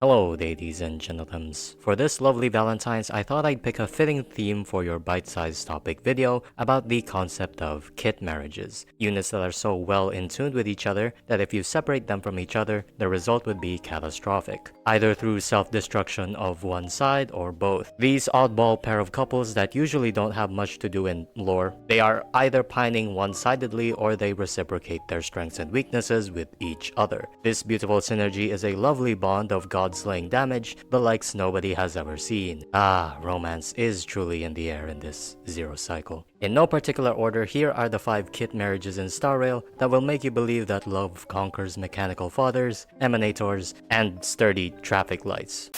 Hello, ladies and gentlemen. For this lovely Valentine's, I thought I'd pick a fitting theme for your bite-sized topic video about the concept of kit marriages. Units that are so well in tune with each other that if you separate them from each other, the result would be catastrophic, either through self-destruction of one side or both. These oddball pair of couples that usually don't have much to do in lore, they are either pining one-sidedly or they reciprocate their strengths and weaknesses with each other. This beautiful synergy is a lovely bond of god-slaying damage, the likes nobody has ever seen. Romance is truly in the air in this zero cycle. In no particular order, here are the 5 kit marriages in Starrail that will make you believe that love conquers mechanical fathers, emanators, and sturdy traffic lights.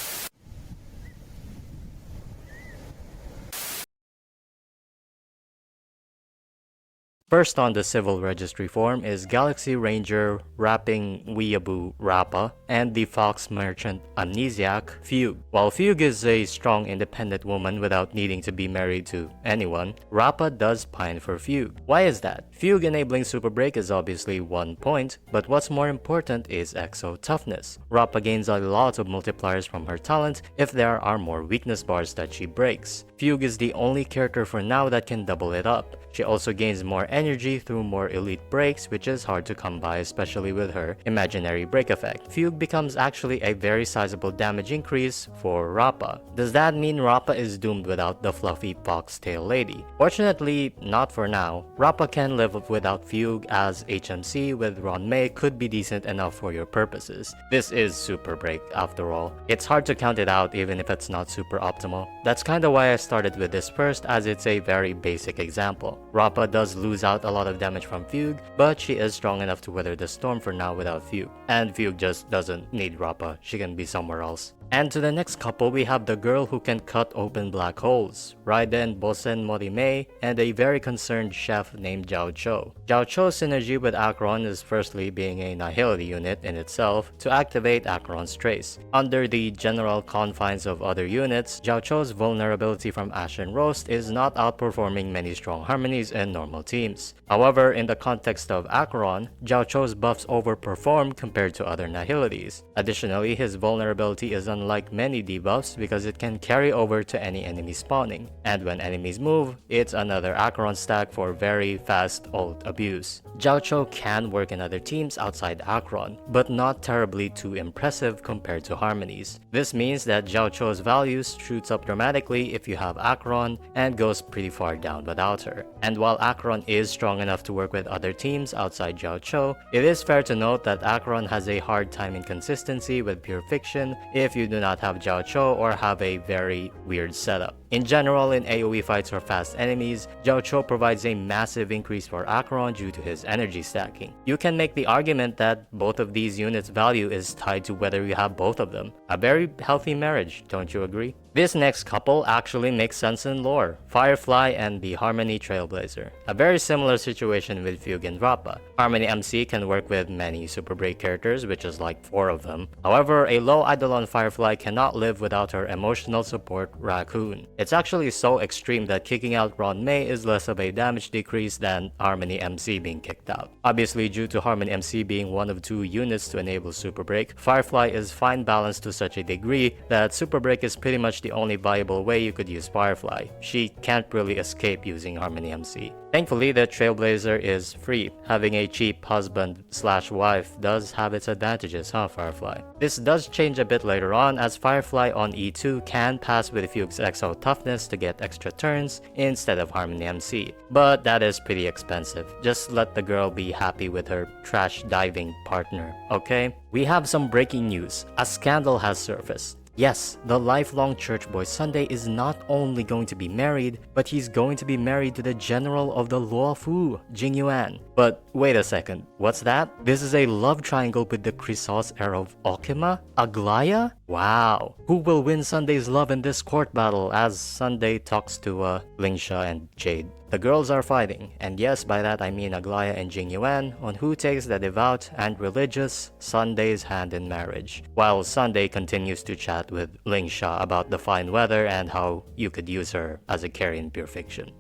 First on the civil registry form is Galaxy Ranger Rapping Weeaboo Rappa and the Fox Merchant Amnesiac Fugue. While Fugue is a strong independent woman without needing to be married to anyone, Rappa does pine for Fugue. Why is that? Fugue enabling Super Break is obviously one point, but what's more important is Exo Toughness. Rappa gains a lot of multipliers from her talent if there are more weakness bars that she breaks. Fugue is the only character for now that can double it up. She also gains more energy through more elite breaks, which is hard to come by, especially with her imaginary break effect. Fugue becomes actually a very sizable damage increase for Rappa. Does that mean Rappa is doomed without the fluffy foxtail lady? Fortunately, not for now. Rappa can live without Fugue, as HMC with Ron May could be decent enough for your purposes. This is Super Break after all. It's hard to count it out even if it's not super optimal. That's kinda why I started with this first, as it's a very basic example. Rappa does lose out a lot of damage from Fugue, but she is strong enough to weather the storm for now without Fugue. And Fugue just doesn't need Rappa, she can be somewhere else. And to the next couple, we have the girl who can cut open black holes, Raiden Bosen Morime, and a very concerned chef named Jiao Cho. Jiao Cho's synergy with Acheron is firstly being a nihility unit in itself to activate Acheron's trace. Under the general confines of other units, Jiao Cho's vulnerability from Ashen Roast is not outperforming many strong harmonies in normal teams. However, in the context of Acheron, Jiao Cho's buffs overperform compared to other nihilities. Additionally, his vulnerability is unlike many debuffs because it can carry over to any enemy spawning, and when enemies move, it's another Acheron stack for very fast ult abuse. Jiao Cho can work in other teams outside Acheron, but not terribly too impressive compared to harmonies. This means that Jiao Cho's values shoots up dramatically if you have Acheron and goes pretty far down without her. And while Acheron is strong enough to work with other teams outside Jiao Cho, it is fair to note that Acheron has a hard time in consistency with pure fiction if you do not have Jiao Cho or have a very weird setup. In general, in AoE fights or fast enemies, Jiao Cho provides a massive increase for Acheron due to his energy stacking. You can make the argument that both of these units' value is tied to whether you have both of them. A very healthy marriage, don't you agree? This next couple actually makes sense in lore, Firefly and the Harmony Trailblazer. A very similar situation with Fugue and Rappa. Harmony MC can work with many Super Break characters, which is like 4 of them. However, a low Eidolon Firefly cannot live without her emotional support Raccoon. It's actually so extreme that kicking out Ron May is less of a damage decrease than Harmony MC being kicked out. Obviously, due to Harmony MC being one of 2 units to enable Super Break, Firefly is fine balanced to such a degree that Super Break is pretty much the only viable way you could use Firefly. She can't really escape using Harmony MC. Thankfully, the Trailblazer is free. Having a cheap husband/wife does have its advantages, huh, Firefly? This does change a bit later on, as Firefly on E2 can pass with Fugue's Exo Toughness to get extra turns instead of Harmony MC. But that is pretty expensive. Just let the girl be happy with her trash diving partner, okay? We have some breaking news. A scandal has surfaced. Yes, the lifelong church boy Sunday is not only going to be married, but he's going to be married to the general of the Luofu, Jing Yuan. But wait a second, what's that? This is a love triangle with the Chrysos heir of Okima? Aglaya? Wow. Who will win Sunday's love in this court battle as Sunday talks to Lingsha and Jade? The girls are fighting, and yes, by that I mean Aglaya and Jing Yuan, on who takes the devout and religious Sunday's hand in marriage, while Sunday continues to chat with Lingsha about the fine weather and how you could use her as a carry in pure fiction.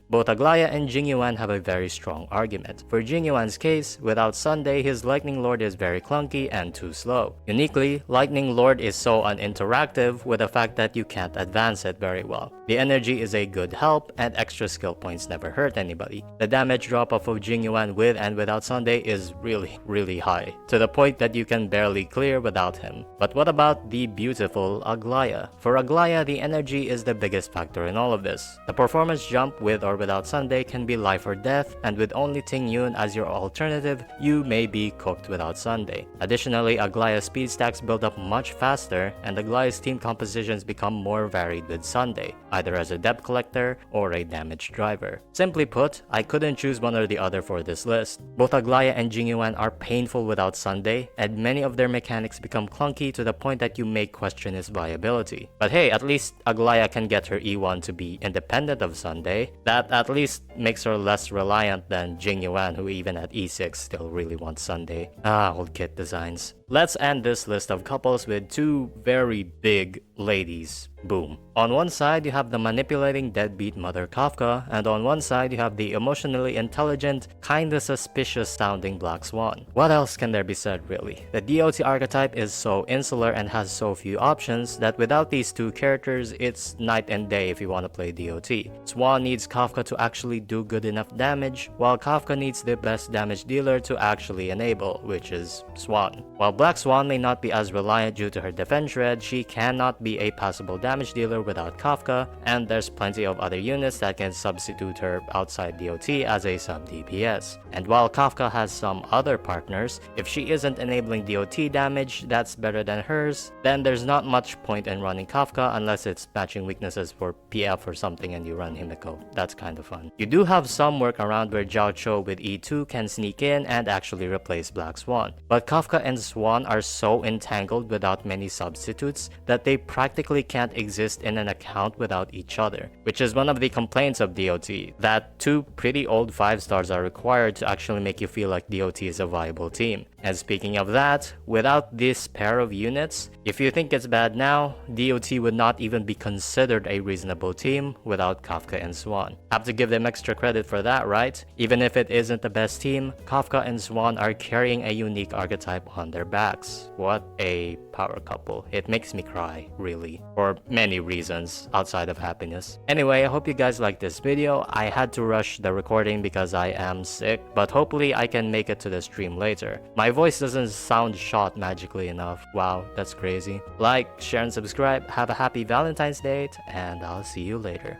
Both Aglaya and Jingyuan have a very strong argument. For Jingyuan's case, without Sunday, his Lightning Lord is very clunky and too slow. Uniquely, Lightning Lord is so uninteractive with the fact that you can't advance it very well. The energy is a good help, and extra skill points never hurt anybody. The damage drop-off of Jingyuan with and without Sunday is really high, to the point that you can barely clear without him. But what about the beautiful Aglaya? For Aglaya, the energy is the biggest factor in all of this. The performance jump with or without Sunday can be life or death, and with only Ting Yun as your alternative, you may be cooked without Sunday. Additionally, Aglaya's speed stacks build up much faster, and Aglaya's team compositions become more varied with Sunday, either as a depth collector or a damage driver. Simply put, I couldn't choose one or the other for this list. Both Aglaya and Jingyuan are painful without Sunday, and many of their mechanics become clunky to the point that you may question its viability. But hey, at least Aglaya can get her E1 to be independent of Sunday. That at least makes her less reliant than Jingyuan, who even at E6 still really wants Sunday. Old kit designs. Let's end this list of couples with two very big ladies. Boom. On one side, you have the manipulating deadbeat Mother Kafka, and on one side, you have the emotionally intelligent, kinda suspicious sounding Black Swan. What else can there be said, really? The DOT archetype is so insular and has so few options that without these two characters, it's night and day if you want to play DOT. Swan needs Kafka to actually do good enough damage, while Kafka needs the best damage dealer to actually enable, which is Swan. While Black Swan may not be as reliant due to her defense shred, she cannot be a passable damage dealer without Kafka, and there's plenty of other units that can substitute her outside DOT as a sub DPS. And while Kafka has some other partners, if she isn't enabling DOT damage that's better than hers, then there's not much point in running Kafka unless it's matching weaknesses for PF or something and you run Himiko. That's kind of fun. You do have some workaround where Jiao Cho with E2 can sneak in and actually replace Black Swan, but Kafka and Swan are so entangled without many substitutes that they practically can't exist in an account without each other, which is one of the complaints of DOT, that two pretty old 5 stars are required to actually make you feel like DOT is a viable team. And speaking of that, without this pair of units, if you think it's bad now, DOT would not even be considered a reasonable team without Kafka and Swan. Have to give them extra credit for that, right? Even if it isn't the best team, Kafka and Swan are carrying a unique archetype on their backs. What a power couple. It makes me cry, really, for many reasons outside of happiness. Anyway, I hope you guys liked this video. I had to rush the recording because I am sick, but hopefully I can make it to the stream later. My voice doesn't sound shot magically enough. Wow, that's crazy. Like, share, and subscribe. Have a happy Valentine's Day, and I'll see you later.